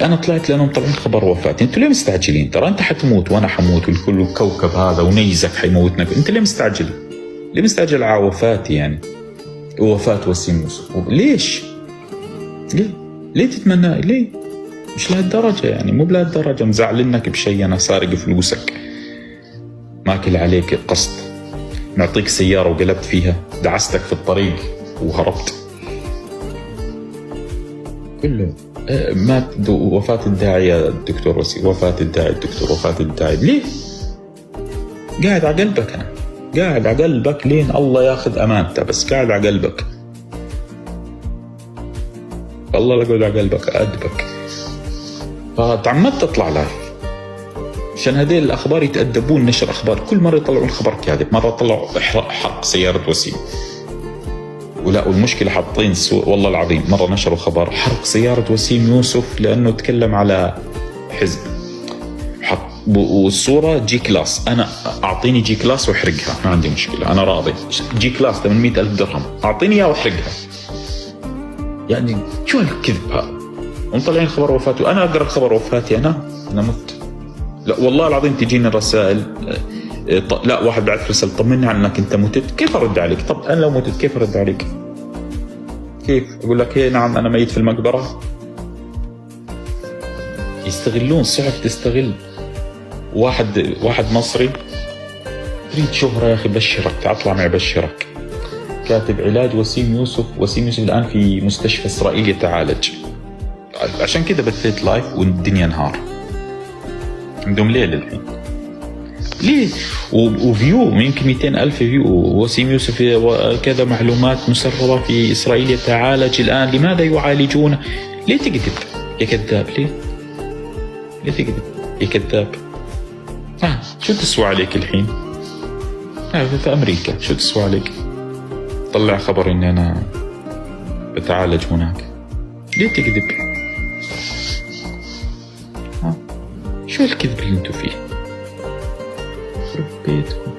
انا طلعت لانهم طلعين خبر وفاتي. انتوا ليه مستعجلين؟ ترى انت حتموت وانا حموت والكل الكوكب هذا ونيزك حيموتنا. انت ليه مستعجل؟ ليه مستعجل على وفاتي يعني؟ وفاة وسيم يوسف ليش؟ ليه تتمنى؟ ليه؟ مش لهالدرجة يعني، مو بلهالدرجة. مزعلنك بشيء؟ انا سارق فلوسك، ماكل عليك قسط، نعطيك سيارة وقلبت فيها، دعستك في الطريق وهربت. كله مات. وفاة الداعية الدكتور وسيم، وفاة الداعي الدكتور، وفاة الداعي. ليه؟ قاعد على قلبك. أنا قاعد على قلبك لين الله ياخذ أمانته، بس قاعد على قلبك. الله لا يقعد على قلبك، أدبك. فتعمدت تطلع لايف عشان هذيل الأخبار يتأدبون. نشر أخبار كل مرة يطلعون خبر كاذب. مرة طلعوا حرق سيارة وسيم، ولا والمشكلة حاطين والله العظيم مرة نشروا خبر حرق سيارة وسيم يوسف لأنه تكلم على حزب. والصورة جي كلاس. أنا أعطيني جي كلاس وحرقها، ما عندي مشكلة، أنا راضي. جي كلاس 800,000 درهم، أعطيني إياه وحرقها. يعني شو هالكذب هذا؟ ومطلعين خبر وفاته. أنا أقرأ خبر وفاتي، أنا مت. لا والله العظيم تجيني الرسائل. لا واحد بعث رسالة طمني عنك أنت متت. كيف أرد عليك؟ طب أنا لو متت كيف أرد عليك؟ كيف أقول لك إيه نعم أنا ميت في المقبرة؟ يستغلون. صعب تستغل. واحد مصري تريد شهرة يا أخي، بشرك تعال معي بشرك. كاتب علاج وسيم يوسف. وسيم يوسف الآن في مستشفى إسرائيلي يتعالج. عشان كده بثيت لايف والدنيا نهار. عندهم ليل الحين. ليه؟ وفيو يمكن 200,000 فيو. وسيم يوسف كذا معلومات مسربة في إسرائيل يتعالج الآن. لماذا يعالجونه؟ ليه تكذب يا كذاب؟ ليه تكذب يا كذاب؟ شو تسوى عليك الحين؟ في أمريكا شو تسوى عليك؟ طلع خبر إني أنا بتعالج هناك. ليه تكذب؟ شو الكذب اللي انتو فيه؟ ربيتكم.